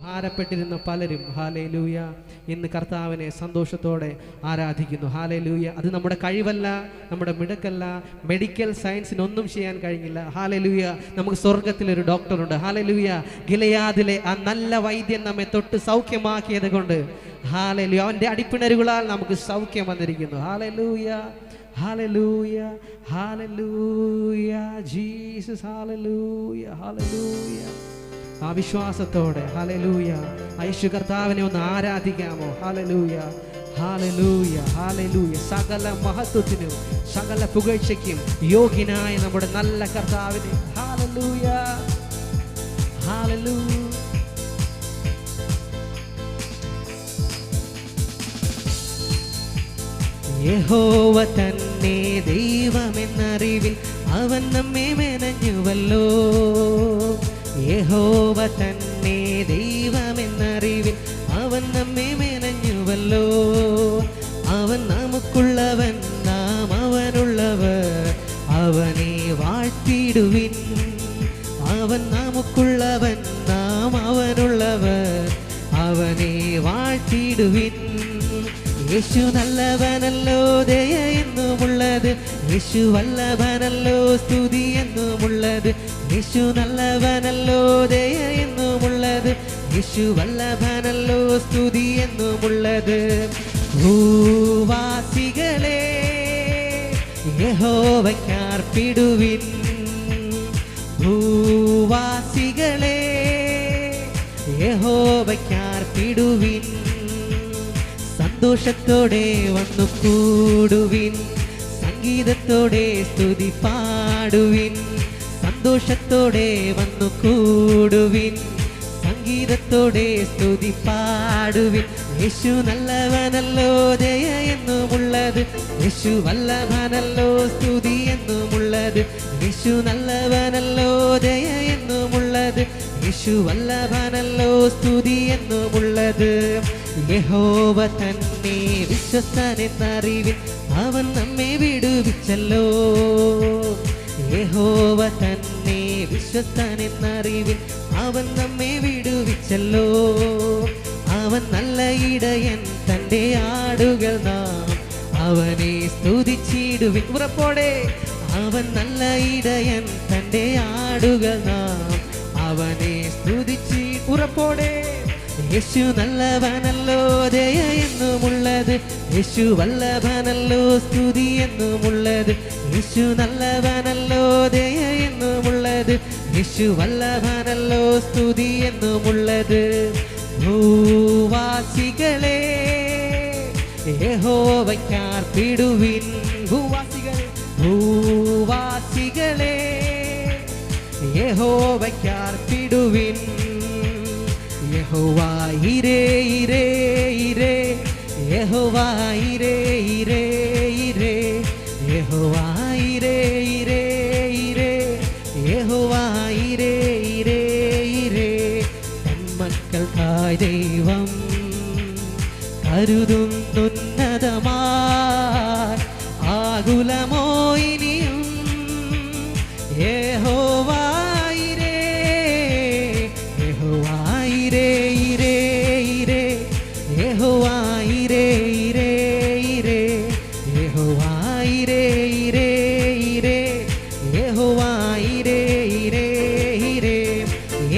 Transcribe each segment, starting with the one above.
ഭാരപ്പെട്ടിരുന്ന പലരും ഹല്ലേലൂയ ഇന്ന് കർത്താവിനെ സന്തോഷത്തോടെ ആരാധിക്കുന്നു. ഹല്ലേലൂയ. അത് നമ്മുടെ കഴിവല്ല, നമ്മുടെ മിടുക്കല്ല, മെഡിക്കൽ സയൻസിനൊന്നും ചെയ്യാൻ കഴിഞ്ഞില്ല. ഹല്ലേലൂയ. നമുക്ക് സ്വർഗത്തിലൊരു ഡോക്ടറുണ്ട്. ഹല്ലേലൂയ. ഗിലെയാദിലെ ആ നല്ല വൈദ്യൻ നമ്മെ തൊട്ട് സൗഖ്യമാക്കിയത് കൊണ്ട് ഹല്ലേലൂയ, അവൻ്റെ അടിപ്പിണരുകളാൽ നമുക്ക് സൗഖ്യം വന്നിരിക്കുന്നു. ഹല്ലേലൂയ, ഹല്ലേലൂയ, ഹല്ലേലൂയ, ജീസസ്, ഹല്ലേലൂയ, ഹല്ലേലൂയ. ആ വിശ്വാസത്തോടെ ഹല്ലേലൂയ യേശു കർത്താവിനെ ഒന്ന് ആരാധിക്കാമോ? ഹല്ലേലൂയ, ഹല്ലേലൂയ, ഹല്ലേലൂയ. സകല മഹത്വത്തിനും സകല പുകഴ്ചയ്ക്കും യോഗ്യനായ നമ്മുടെ നല്ല കർത്താവിനെ ഹല്ലേലൂയ, ഹല്ലേലൂയ. യഹോവ തന്നെ ദൈവമെന്നറിവിൽ അവൻ നമ്മെ മെനഞ്ഞുവല്ലോ. യഹോവ തന്നെ ദൈവമെന്നറിവിൽ അവൻ നമ്മെ മെനഞ്ഞുവല്ലോ. അവൻ നമുക്കുള്ളവൻ, നാം അവനുള്ളവർ, അവനെ വാഴ്ത്തിടുവിൻ. അവൻ നമുക്കുള്ളവൻ, നാം അവനുള്ളവർ, അവനെ വാഴ്ത്തിടുവിൻ. യേശു നല്ലവനല്ലോ, ദയ എന്നുമുള്ളത്. യേശു വല്ലഭനല്ലോ, സ്തുതി എന്നുമുള്ളത്. യേശു നല്ലവനല്ലോ, ദയ എന്നുമുള്ളത്. യേശു വല്ലഭനല്ലോ, സ്തുതി എന്നുമുള്ളത്. ഭൂവാസികളെ യഹോവയ്ക്കർപ്പിടുവിൻ. ഭൂവാസികളെ യഹോവയ്ക്കർപ്പിടുവിൻ. സന്തോഷത്തോടെ വന്നു കൂടുവിൻ, സംഗീതത്തോടെ സ്തുതി പാടുവിൻ. സന്തോഷത്തോടെ വന്നു കൂടുവിൻ, സംഗീതത്തോടെ സ്തുതി പാടുവിൻ. യേശു നല്ലവനല്ലോ, ദയ എന്നുമുള്ളത്. യേശു വല്ലഭനല്ലോ, സ്തുതി എന്നുമുള്ളത്. യേശു നല്ലവനല്ലോ, ദയ എന്നുമുള്ളത്. യേശു വല്ലഭനല്ലോ, സ്തുതി എന്നുമുള്ളത്. യഹോവ തന്നെ വിശ്വസ്തനെന്നറിവിൻ അവൻ നമ്മെ വിടുവിച്ചല്ലോ. യഹോവ തന്നെ വിശ്വസ്തനെന്നറിവിൻ അവൻ നമ്മെ വിടുവിച്ചല്ലോ. അവൻ നല്ല ഇടയൻ, തൻ്റെ ആടുകൾ നാം അവനെ സ്തുതിച്ചിടുവിൻ. ഉറപ്പോടെ അവൻ നല്ല ഇടയൻ, തൻ്റെ ആടുകൾ നാം അവനെ സ്തുതിച്ചി. ഉറപ്പോടെ യേശു നല്ലവനല്ലോ, ദയ എന്നുമുള്ളത്. യേശു വല്ലഭനല്ലോ, സ്തുതി എന്നുമുള്ളത്. യേശു നല്ലവനല്ലോ, ദയ എന്നുമുള്ളത്. യേശു വല്ലഭനല്ലോ, സ്തുതി എന്നുമുള്ളത്. ഭൂവാസികളെ യഹോവയ്ക്കർപ്പിടുവിൻ. ഭൂവാസികളെ, ഭൂവാസികളെ യഹോവയ്ക്കർപ്പിടുവിൻ. യഹോവ ഇരേ ഇരേ ഇരേ, യഹോവ ഇരേ ഇരേ ഇരേ, യഹോവ ഇരേ ഇരേ ഇരേ, യഹോവ ഇരേ ഇരേ ഇരേ. തന്മക്കൾക്കായി ദൈവം കരുതുന്നുന്നതമായി ആകുലമോ ഇനിയും. യഹോവ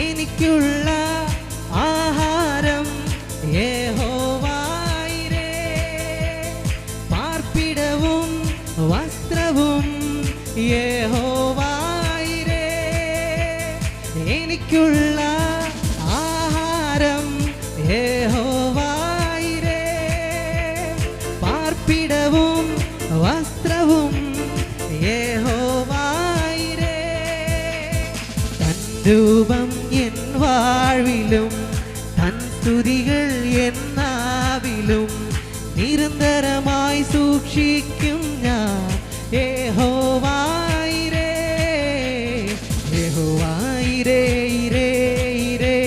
എനിക്കുള്ള ആഹാരം യഹോവയിരേ. പാർപ്പിടവും വസ്ത്രവും യഹോവയിരേ. എനിക്കുള്ള ആഹാരം യഹോവയിരേ. പാർപ്പിടവും വസ്ത്രവും യഹോവയിരേ. തൻ രൂപം എൻ വാഴ്വിലും, തൻ സ്തുതികൾ എന്നാവിലും നിരന്തരമായി സൂക്ഷിക്കും ഞാൻ. യഹോവയിരേ, യഹോവയിരേ ഇരേ ഇരേ,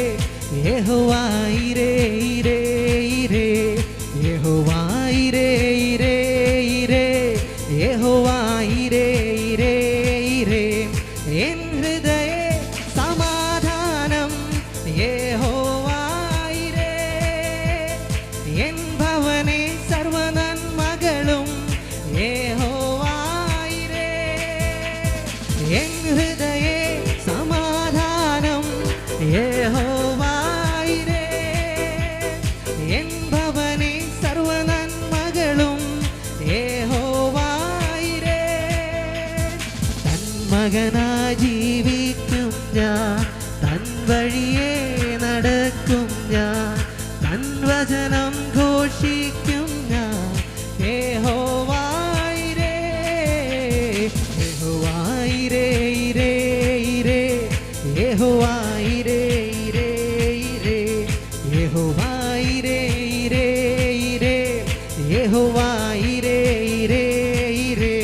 യഹോവയിരേ ഇരേ ഇരേ, യഹോവയിരേ ഇരേ ഇരേ, യഹോവയിരേ ഇരേ ഇരേ. എൻ ഹൃദയ സമാധാനം യഹോവയിരേ. പാർക്കും ഞാൻ, തൻ വചനം ഘോഷിക്കും ഞാൻ. യഹോവായിരേ യഹോവായിരേ ഇരേ ഇരേ യഹോവായിരേ ഇരേ ഇരേ യഹോവായിരേ ഇരേ ഇരേ യഹോവായിരേ ഇരേ ഇരേ.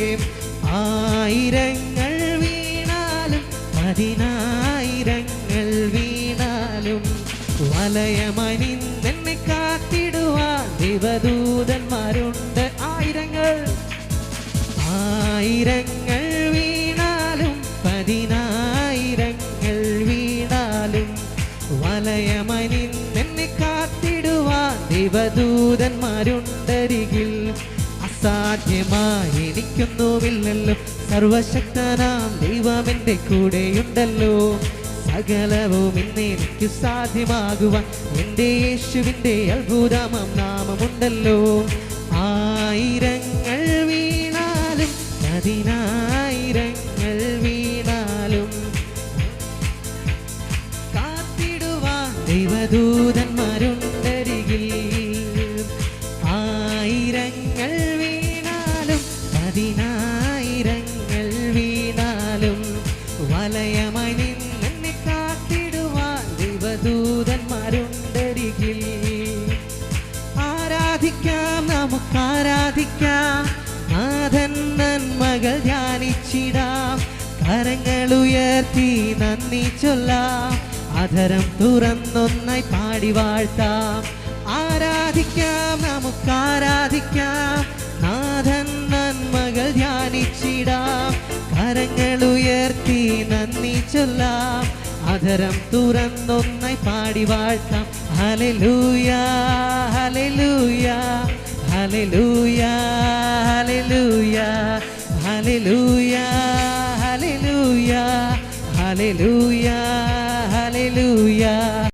ആയിരങ്ങൾ വീണാലും പതിനായിരങ്ങൾ വീണാലും വലയമണിന്നെന്നെ കാത്തിടുവാൻ ദൈവദൂതന്മാരുണ്ട്. ആയിരങ്ങൾ വീണാലും പതിനായിരങ്ങൾ വീണാലും വലയമണിന്നെന്നെ കാത്തിടുവാൻ ദൈവദൂതന്മാരുണ്ടരികിൽ. അസാധ്യമായി എനിക്കൊന്നുമില്ലല്ലോ, സർവശക്തനാം ദൈവം എൻ്റെ കൂടെയുണ്ടല്ലോ. സകലവും ഇന്നെനിക്ക് സാധ്യമാകുവാൻ എൻ്റെ യേശുവിൻ്റെ അത്ഭുതമാം നാമമുണ്ടല്ലോ. ആയിരങ്ങൾ വീണാലും പതിനായിരങ്ങൾ വീണാലും കാത്തിടുവാൻ ദൈവദൂതന്മാരുണ്ടരികിൽ. ആയിരങ്ങൾ വീണാലും പതിനായിരങ്ങൾ വീണാലും വലയമണിന്നെന്നെ കാത്തിടുവാൻ ദൈവദൂതന്മാരുണ്ടരികിൽ. ആരാധിക്കാം, നമുക്കാരാധിക്കാം, നാഥൻ നന്മകൾ ധ്യാനിച്ചിടാം. കരങ്ങളുയർത്തി നന്ദി ചൊല്ലാം, അധരം തുറന്നൊന്നായി പാടി വാഴ്ത്താം. ആരാധിക്കാം, നമുക്കാരാധിക്കാം, നാഥൻ നന്മകൾ ധ്യാനിച്ചിടാം. കരങ്ങളുയർത്തി നന്ദി ചൊല്ലാം, അധരം തുറന്നൊന്നായി പാടി വാഴ്ത്താം. ഹല്ലേലൂയ ഹല്ലേലൂയ ഹല്ലേലൂയ ഹല്ലേലൂയ ഹല്ലേലൂയ ഹല്ലേലൂയ ഹല്ലേലൂയ